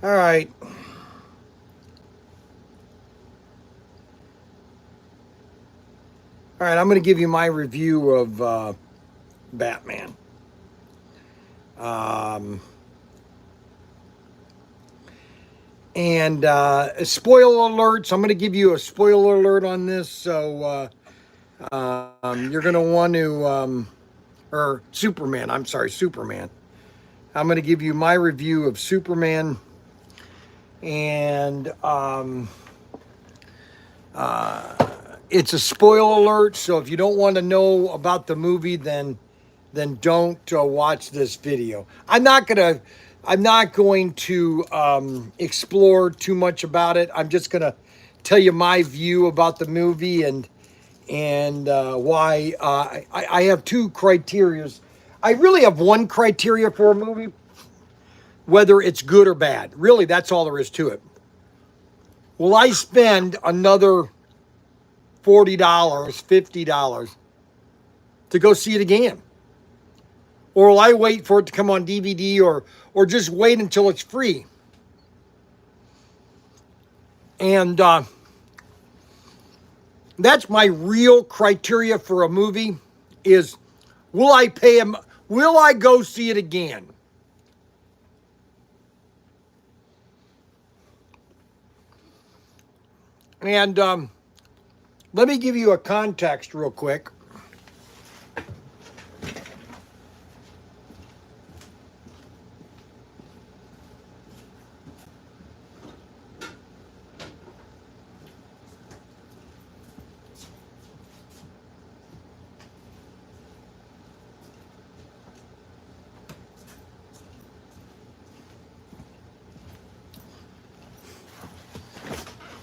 All right. All right, I'm going to give you my review of Batman. Um, and spoiler alert. So I'm going to give you a spoiler alert on this. So you're going to want to, or Superman. I'm sorry, Superman. I'm going to give you my review of Superman. And it's a spoiler alert. So if you don't want to know about the movie, then don't watch this video. I'm not going to explore too much about it. I'm just gonna tell you my view about the movie and why I have two criterias. I really have one criteria for a movie, whether it's good or bad. Really, that's all there is to it. Will I spend another $40, $50 to go see it again? Or will I wait for it to come on DVD or just wait until it's free? And that's my real criteria for a movie is will I pay him? Will I go see it again? And let me give you a context real quick.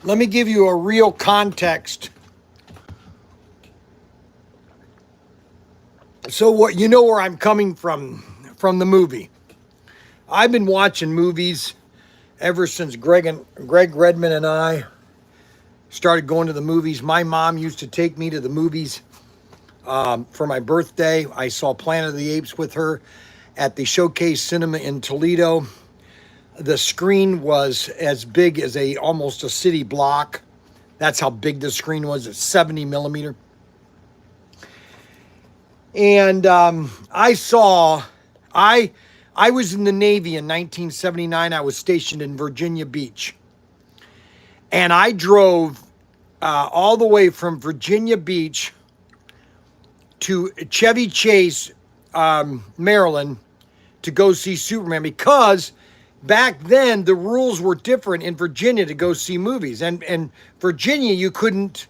Let me give you a real context. So what you know where I'm coming from the movie. I've been watching movies ever since Greg Redman and I started going to the movies. My mom used to take me to the movies for my birthday. I saw Planet of the Apes with her at the Showcase Cinema in Toledo. The screen was as big as almost a city block. That's how big the screen was. It's 70 millimeter. And I was in the Navy in 1979. I was stationed in Virginia Beach. And I drove all the way from Virginia Beach to Chevy Chase, Maryland, to go see Superman because back then the rules were different in Virginia to go see movies. And Virginia, you couldn't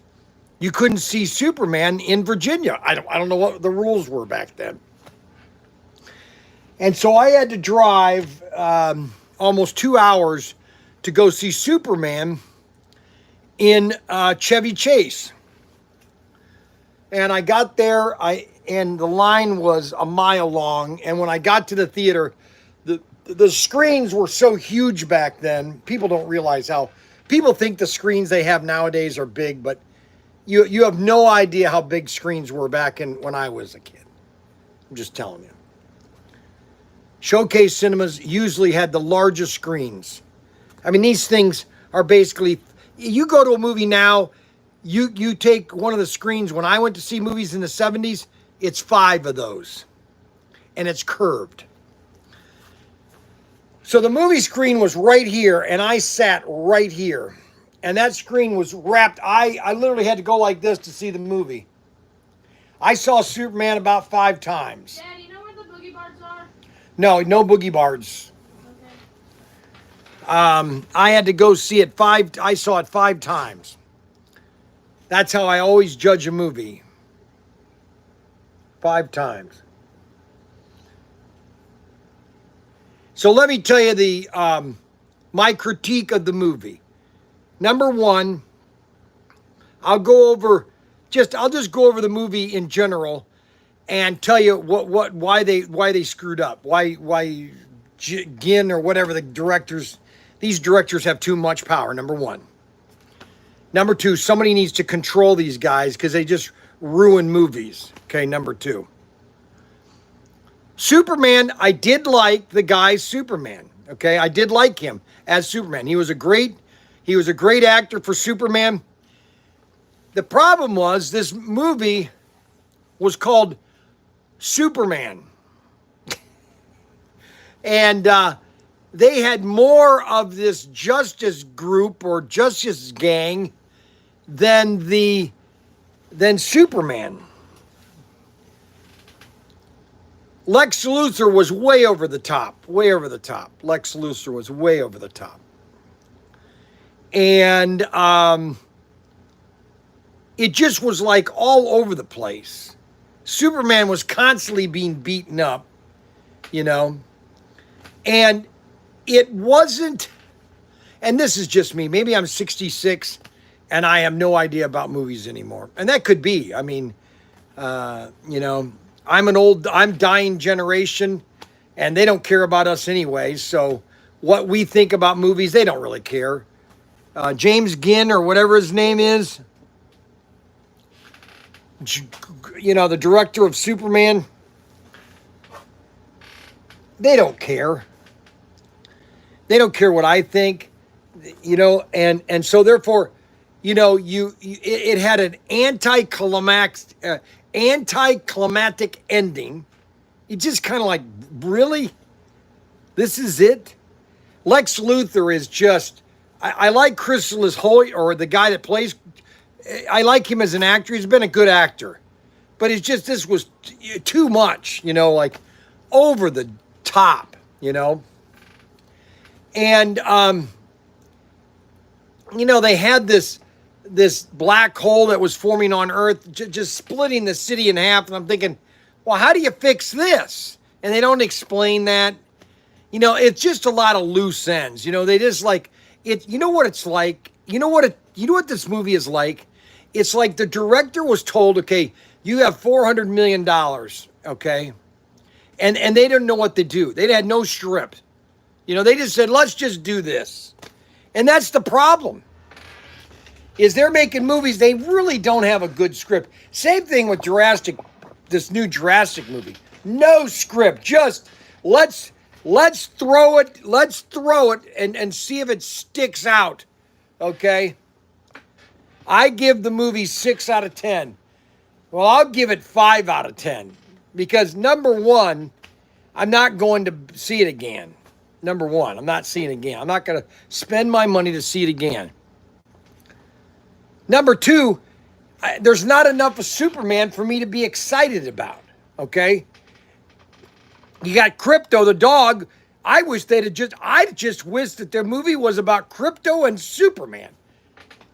see Superman in Virginia. I don't know what the rules were back then. And so I had to drive almost 2 hours to go see Superman in Chevy Chase. And I got there, and the line was a mile long. And when I got to the theater, the screens were so huge back then. People don't realize how people think the screens they have nowadays are big, but you have no idea how big screens were back when I was a kid. I'm just telling you. Showcase cinemas usually had the largest screens. I mean, these things are basically, you go to a movie now, you take one of the screens. When I went to see movies in the 70s, it's 5 of those. And it's curved. So the movie screen was right here, and I sat right here. And that screen was wrapped. I literally had to go like this to see the movie. I saw Superman about 5 times. Dad, you know where the boogie bars are? No boogie bars. Okay. I had to go see it I saw it 5 times. That's how I always judge a movie. 5 times. So let me tell you my critique of the movie. Number 1, I'll just go over the movie in general and tell you why they screwed up. Why Ginn or whatever these directors have too much power. Number 1. Number 2, somebody needs to control these guys because they just ruin movies. Okay, number 2. Superman, I did like the guy's Superman. Okay, I did like him as Superman. He was a great actor for Superman. The problem was this movie was called Superman. And they had more of this justice group or justice gang than Superman. Lex Luthor was way over the top. Lex Luthor was way over the top. And it just was like all over the place. Superman was constantly being beaten up, you know. And it wasn't, and this is just me, maybe I'm 66 and I have no idea about movies anymore. And that could be. I mean, you know, I'm dying generation and they don't care about us anyway. So what we think about movies, they don't really care. James Gunn or whatever his name is, you know, the director of Superman, they don't care. They don't care what I think, you know, and so therefore, you know, it had an anticlimactic ending. It just kind of like, really? This is it? Lex Luthor is just, I like Chrysalis Hoy, or the guy that plays, I like him as an actor. He's been a good actor. But it's just, this was too much, you know, like over the top, you know. And, you know, they had this black hole that was forming on Earth, just splitting the city in half. And I'm thinking, well, how do you fix this? And they don't explain that. You know, it's just a lot of loose ends. You know, they just like it. You know what it's like? You know what this movie is like? It's like the director was told, okay, you have $400 million, okay? And they didn't know what to do. They had no script. You know, they just said, let's just do this. And that's the problem. Is they're making movies, they really don't have a good script. Same thing with this new Jurassic movie. No script. Just let's throw it and see if it sticks out. Okay? I give the movie 6 out of 10. Well, I'll give it 5 out of 10. Because number one, I'm not going to see it again. Number one, I'm not seeing it again. I'm not going to spend my money to see it again. Number two, there's not enough of Superman for me to be excited about, okay? You got Krypto, the dog. I just wish that the movie was about Krypto and Superman.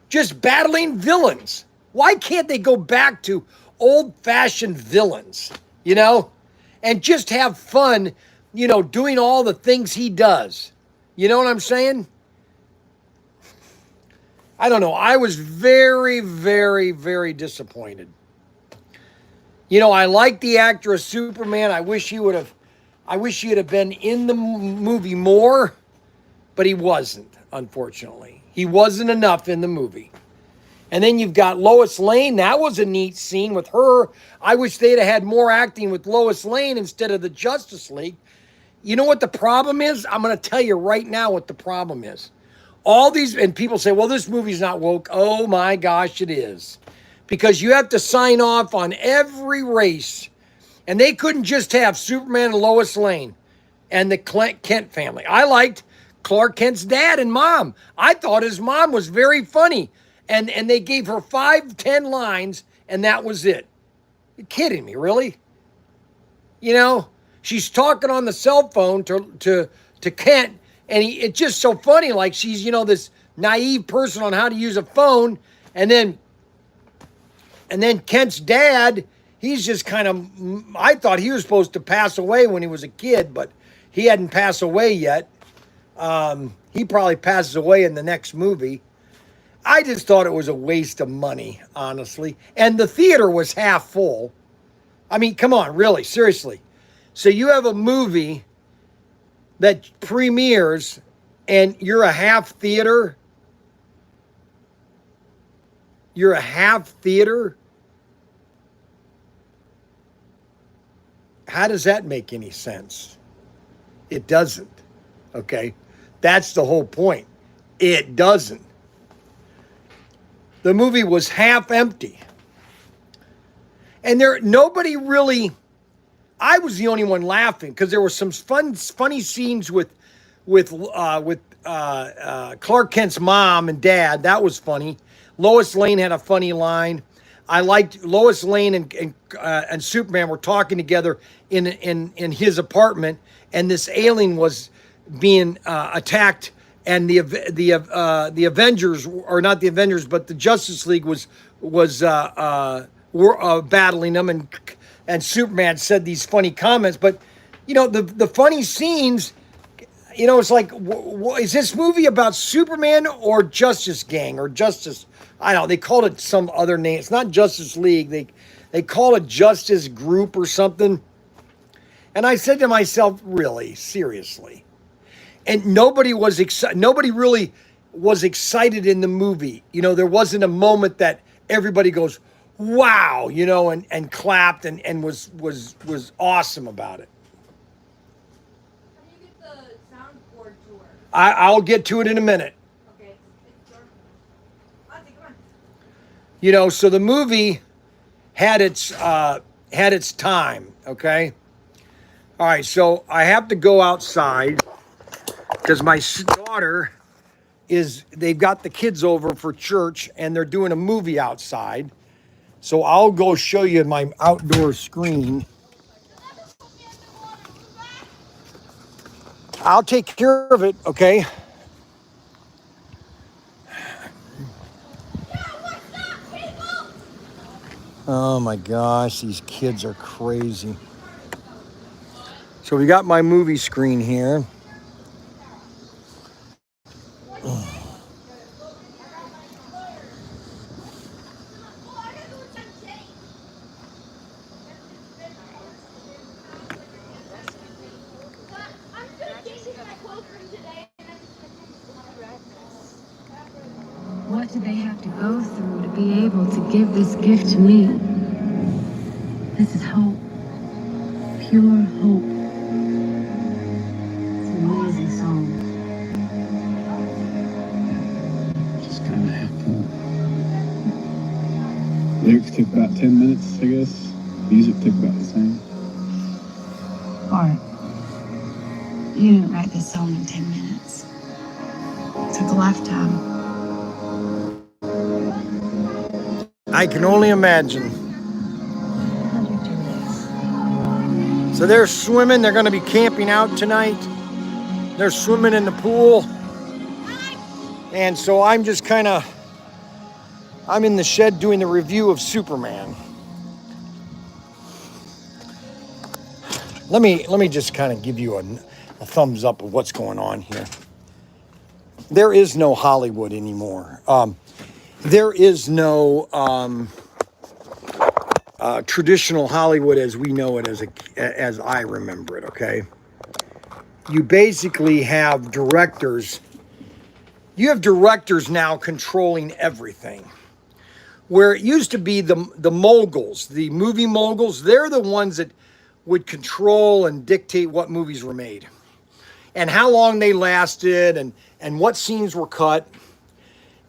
Just battling villains. Why can't they go back to old-fashioned villains, you know? And just have fun, you know, doing all the things he does. You know what I'm saying? I don't know. I was very, very, very disappointed. You know, I like the actor of Superman. I wish he had been in the movie more, but he wasn't, unfortunately. He wasn't enough in the movie. And then you've got Lois Lane. That was a neat scene with her. I wish they'd have had more acting with Lois Lane instead of the Justice League. You know what the problem is? I'm going to tell you right now what the problem is. All these, and people say, well, this movie's not woke. Oh my gosh, it is. Because you have to sign off on every race. And they couldn't just have Superman and Lois Lane and the Kent family. I liked Clark Kent's dad and mom. I thought his mom was very funny. And they gave her 5-10 lines, and that was it. You're kidding me, really? You know, she's talking on the cell phone to Kent, and it's just so funny. Like she's, you know, this naive person on how to use a phone, and then Kent's dad, he's just kind of. I thought he was supposed to pass away when he was a kid, but he hadn't passed away yet. He probably passes away in the next movie. I just thought it was a waste of money, honestly. And the theater was half full. I mean, come on, really, seriously. So you have a movie that premieres and you're a half theater. You're a half theater. How does that make any sense? It doesn't. Okay? That's the whole point. It doesn't. The movie was half empty. And nobody really, I was the only one laughing because there were some funny scenes with Clark Kent's mom and dad. That was funny. Lois Lane had a funny line. I liked Lois Lane and Superman were talking together in his apartment, and this alien was being attacked, and the Avengers, or not the Avengers, but the Justice League was battling them, and Superman said these funny comments. But the funny scenes. It's like, is this movie about Superman or Justice Gang or Justice? I don't know. They called it some other name. It's not Justice League. They call it Justice Group or something. And I said to myself, really, seriously? And nobody was excited. Nobody really was excited in the movie. There wasn't a moment that everybody goes, wow, and clapped and was awesome about it. I'll get to it in a minute. Okay. So the movie had its time, okay? All right, so I have to go outside because my daughter they've got the kids over for church and they're doing a movie outside. So I'll go show you my outdoor screen. I'll take care of it, okay? Oh my gosh, these kids are crazy. So we got my movie screen here. What do they have to go through to be able to give this gift to me? This is hope. Pure hope. It's an amazing song. Just kind of happened. Lyrics took about 10 minutes, I guess. Music took about the same. Art. You didn't write this song in 10 minutes. It took a lifetime. I can only imagine. So they're swimming. They're going to be camping out tonight. They're swimming in the pool. And so I'm just I'm in the shed doing the review of Superman. Let me just kind of give you a thumbs up of what's going on here. There is no Hollywood anymore. There is no traditional Hollywood as we know it, as I remember it, okay? You basically have directors. You have directors now controlling everything. Where it used to be the moguls, the movie moguls, they're the ones that would control and dictate what movies were made. And how long they lasted and what scenes were cut.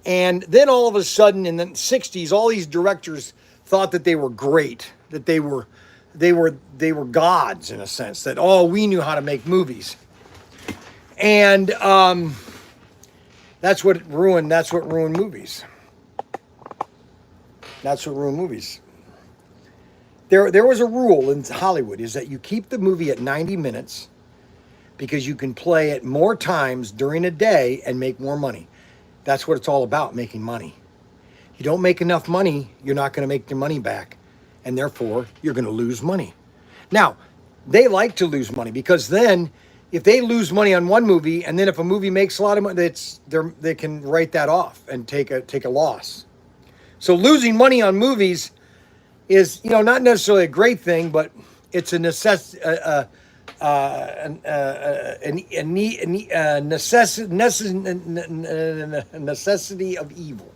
And then all of a sudden in the 60s, all these directors thought that they were great, that they were gods in a sense, that we knew how to make movies. And that's what ruined movies. That's what ruined movies. There was a rule in Hollywood is that you keep the movie at 90 minutes because you can play it more times during a day and make more money. That's what it's all about, making money. You don't make enough money, you're not going to make your money back. And therefore, you're going to lose money. Now, they like to lose money because then if they lose money on one movie and then if a movie makes a lot of money, they can write that off and take a loss. So losing money on movies is, not necessarily a great thing, but it's a necessity of evil.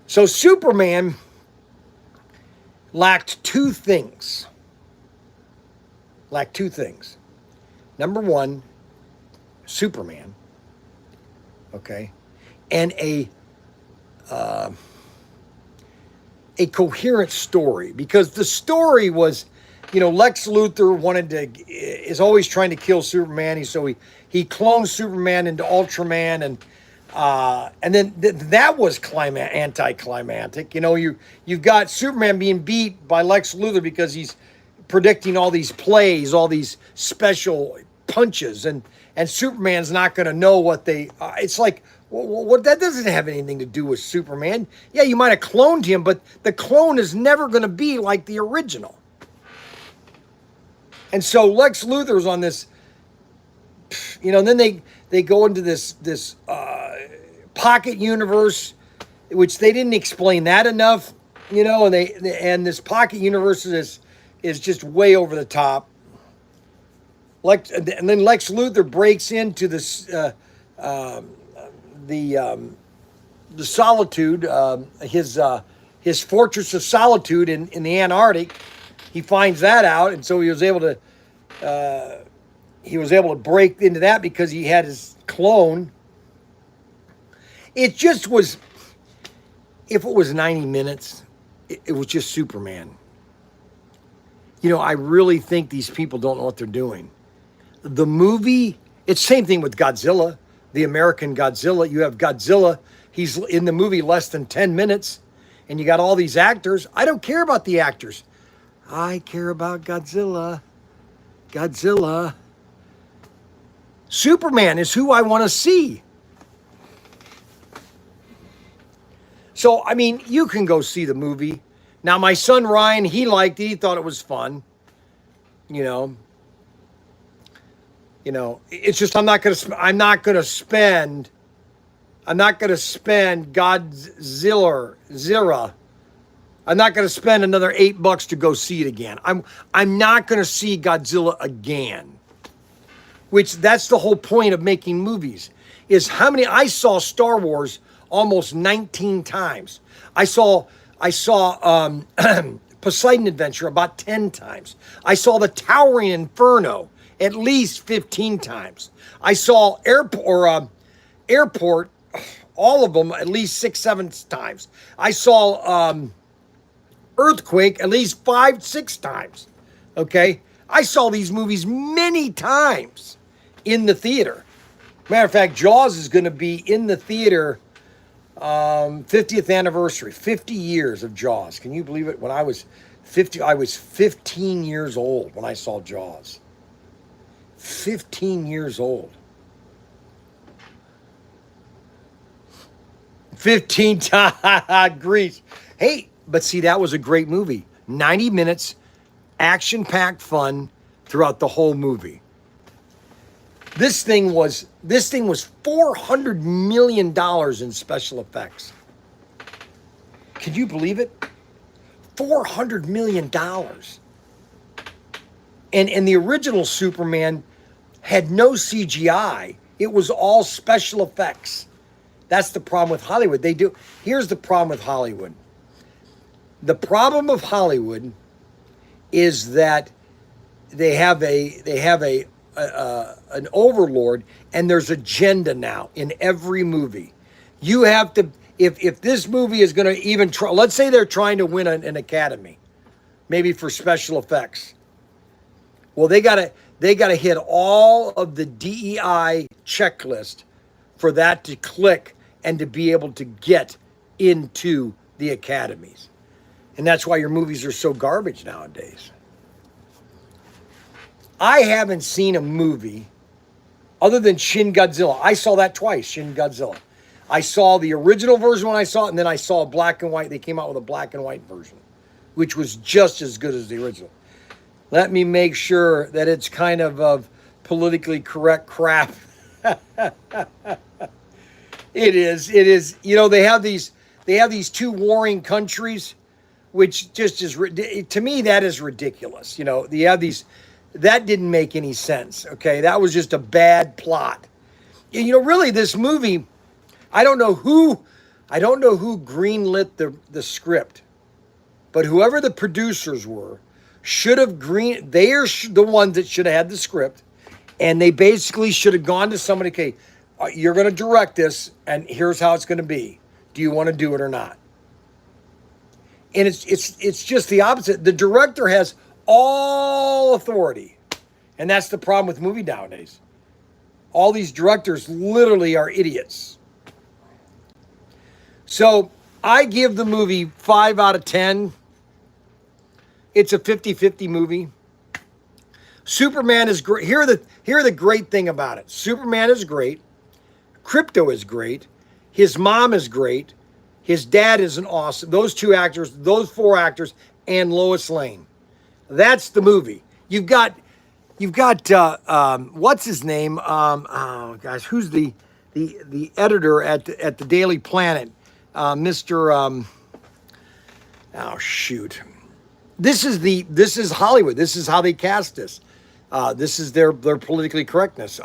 So Superman lacked two things. Number one, Superman, okay, and a coherent story, because the story was, Lex Luthor is always trying to kill Superman. He clones Superman into Ultraman, and then that was anticlimactic. You've got Superman being beat by Lex Luthor because he's predicting all these plays, all these special punches, and Superman's not going to know what they. It's like, what that doesn't have anything to do with Superman. Yeah, you might have cloned him, but the clone is never going to be like the original. And so Lex Luthor's on this, and then they go into this pocket universe, which they didn't explain that enough, and this pocket universe is just way over the top. And then Lex Luthor breaks into this the solitude, his fortress of solitude in the Antarctic. He finds that out, and so he was able to break into that because he had his clone. It just was, if it was 90 minutes, it was just Superman. I really think these people don't know what they're doing. The movie, it's the same thing with Godzilla, the American Godzilla. You have Godzilla, he's in the movie less than 10 minutes, and you got all these actors. I don't care about the actors. I care about Godzilla. Godzilla. Superman is who I want to see. So, you can go see the movie. Now, my son Ryan, he liked it. He thought it was fun. It's just I'm not gonna spend Godzilla. I'm not gonna spend another $8 to go see it again. I'm not gonna see Godzilla again. Which that's the whole point of making movies. Is how many I saw Star Wars almost 19 times. I saw Poseidon Adventure about 10 times. I saw the Towering Inferno at least 15 times. I saw Airport, all of them at least 6-7 times. I saw Earthquake at least 5-6 times. Okay? I saw these movies many times in the theater. Matter of fact, Jaws is going to be in the theater 50th anniversary, 50 years of Jaws. Can you believe it? When I was 15 years old when I saw Jaws. 15 years old. 15 times. Grease. Hey, but see, that was a great movie. 90 minutes, action-packed fun throughout the whole movie. This thing was $400 million in special effects. Can you believe it? $400 million. And the original Superman had no CGI. It was all special effects. That's the problem with Hollywood. Here's the problem with Hollywood. The problem of Hollywood is that they have an overlord, and there's agenda now in every movie. You have to, if this movie is going to even try, let's say they're trying to win an Academy, maybe for special effects. Well, they gotta hit all of the DEI checklist for that to click and to be able to get into the academies. And that's why your movies are so garbage nowadays. I haven't seen a movie other than Shin Godzilla. I saw that twice, Shin Godzilla. I saw the original version when I saw it, and then I saw black and white. They came out with a black and white version, which was just as good as the original. Let me make sure that it's kind of politically correct crap. It is. They have these two warring countries, which just is, to me, that is ridiculous. They have these. That didn't make any sense, okay? That was just a bad plot. Really, this movie, I don't know who greenlit the script, but whoever the producers were should have they are the ones that should have had the script, And they basically should have gone to somebody, okay, you're going to direct this, and here's how it's going to be. Do you want to do it or not? And it's just the opposite. The director has all authority. And that's the problem with movie nowadays. All these directors literally are idiots. So I give the movie 5 out of 10. It's a 50-50 movie. Superman is great. Here are the great thing about it. Superman is great. Crypto is great. His mom is great. His dad is an awesome. Those 2 actors, those 4 actors, and Lois Lane. That's the movie. You've got what's his name? Oh gosh, who's the editor at the Daily Planet? Mr. Oh shoot. This is Hollywood. This is how they cast this. This is their politically correctness.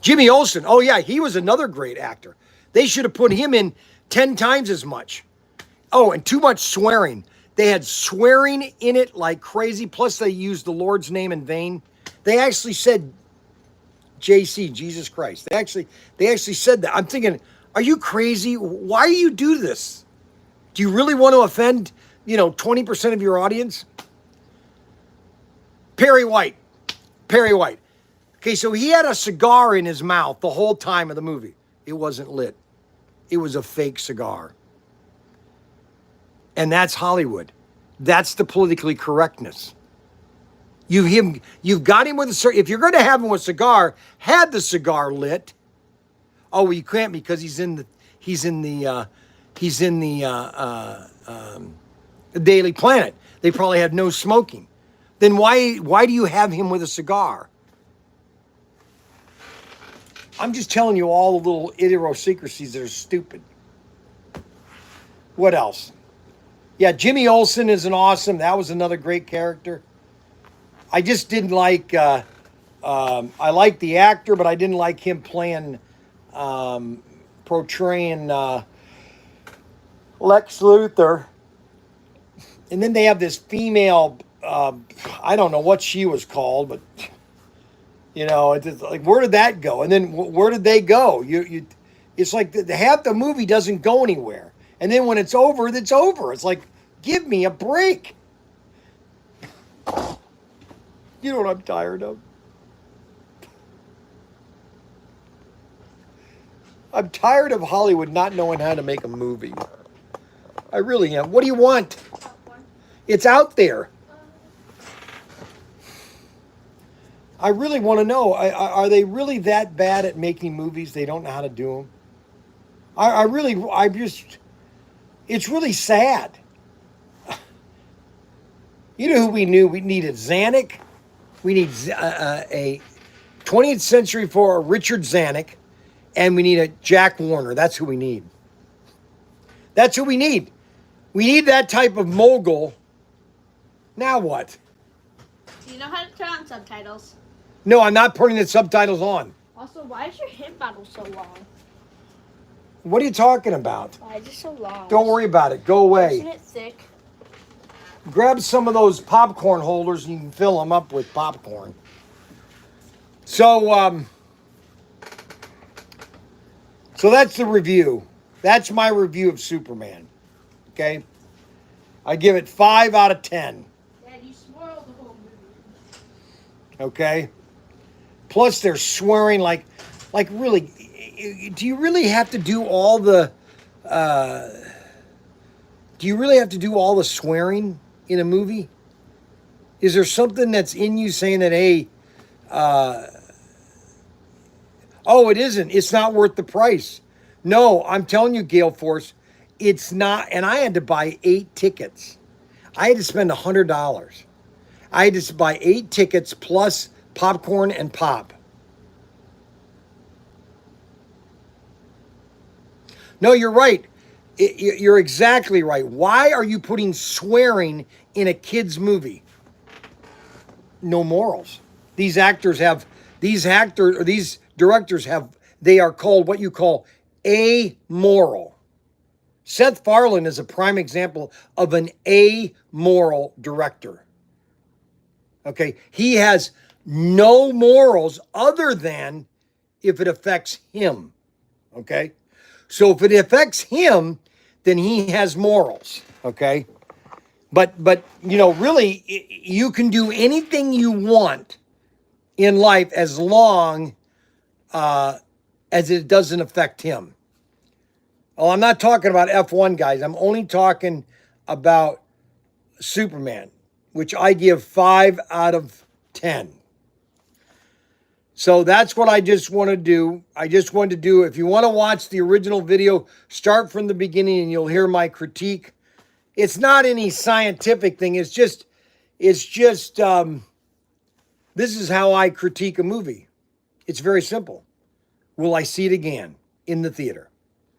Jimmy Olsen. Oh yeah, he was another great actor. They should have put him in 10 times as much. Oh, and too much swearing. They had swearing in it like crazy. Plus, they used the Lord's name in vain. They actually said JC, Jesus Christ. They actually said that. I'm thinking, are you crazy? Why do you do this? Do you really want to offend, 20% of your audience? Perry White. Okay, so he had a cigar in his mouth the whole time of the movie. It wasn't lit. It was a fake cigar. And that's Hollywood. That's the politically correctness. You've got him with a, if you're going to have him with a cigar, have the cigar lit. Oh, well, you can't because he's in the Daily Planet. They probably have no smoking. Then why do you have him with a cigar? I'm just telling you all the little idiosyncrasies that are stupid. What else? Yeah, Jimmy Olsen is an awesome. That was another great character. I just didn't like. I liked the actor, but I didn't like him playing, portraying Lex Luthor. And then they have this female. I don't know what she was called, but it's like, where did that go? And then where did they go? It's like half the movie doesn't go anywhere. And then when it's over, it's over. It's like, give me a break. You know what I'm tired of? I'm tired of Hollywood not knowing how to make a movie. I really am. What do you want? It's out there. I really want to know, are they really that bad at making movies? They don't know how to do them? It's really sad. You know who we knew? We needed Zanuck. We need a 20th century for Richard Zanuck. And we need a Jack Warner. That's who we need. That's who we need. We need that type of mogul. Now what? Do you know how to turn on subtitles? No, I'm not putting the subtitles on. Also, why is your hip bottle so long? What are you talking about? Why is it so long? Don't worry about it. Go away. Isn't it thick? Grab some of those popcorn holders and you can fill them up with popcorn. So that's the review. That's my review of Superman. Okay? I give it 5 out of 10. Dad, you spoiled the whole movie. Okay? Plus they're swearing like really, do you really have to do all the swearing in a movie? Is there something that's in you saying that, hey, it isn't. It's not worth the price. No, I'm telling you, Gale Force, it's not. And I had to buy 8 tickets. I had to spend $100. I had to buy 8 tickets plus popcorn and pop. No, you're right. You're exactly right. Why are you putting swearing in a kid's movie? No morals. These directors have, they are called what you call amoral. Seth Farland is a prime example of an amoral director. Okay, he has no morals other than if it affects him. Okay? So if it affects him, then he has morals. Okay? But you know, really, you can do anything you want in life as long as it doesn't affect him. Oh, I'm not talking about F1, guys. I'm only talking about Superman, which I give 5 out of 10. So that's what I just want to do. I just want to do, if you want to watch the original video, start from the beginning and you'll hear my critique. It's not any scientific thing. It's just, this is how I critique a movie. It's very simple. Will I see it again in the theater?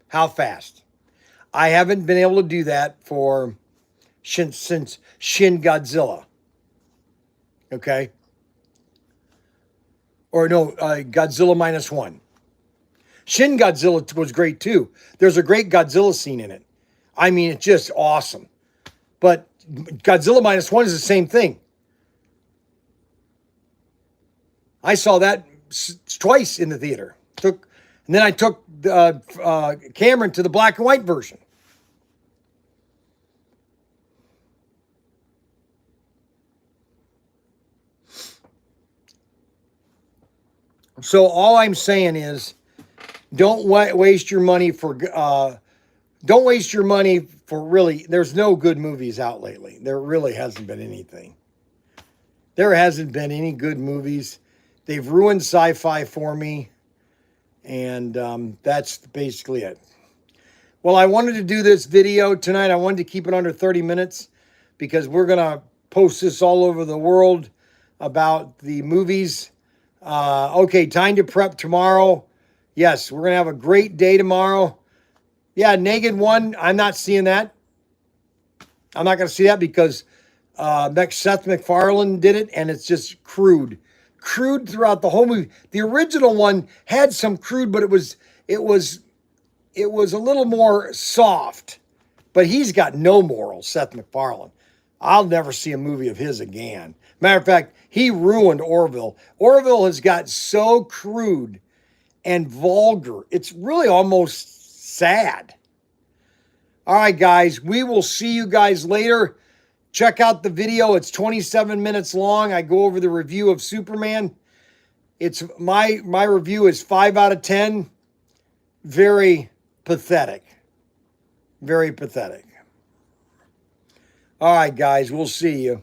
How fast? I haven't been able to do that since Shin Godzilla. Okay? Or no, Godzilla -1. Shin Godzilla was great too. There's a great Godzilla scene in it. I mean, it's just awesome. But Godzilla -1 is the same thing. I saw that twice in the theater. And then I took Cameron to the black and white version. So all I'm saying is, don't waste your money for really. There's no good movies out lately. There really hasn't been anything. There hasn't been any good movies. They've ruined sci-fi for me. And that's basically it. Well, I wanted to do this video tonight. I wanted to keep it under 30 minutes because we're going to post this all over the world about the movies. Okay, time to prep tomorrow. Yes, we're going to have a great day tomorrow. Yeah, -1, I'm not seeing that. I'm not going to see that because Seth MacFarlane did it, and it's just crude. Crude throughout the whole movie. The original one had some crude, but it was a little more soft. But he's got no morals, Seth MacFarlane. I'll never see a movie of his again. Matter of fact, he ruined Orville. Orville has got so crude and vulgar. It's really almost sad. All right, guys. We will see you guys later. Check out the video. It's 27 minutes long. I go over the review of Superman. It's my review is 5 out of 10. Very pathetic. Very pathetic. All right, guys. We'll see you.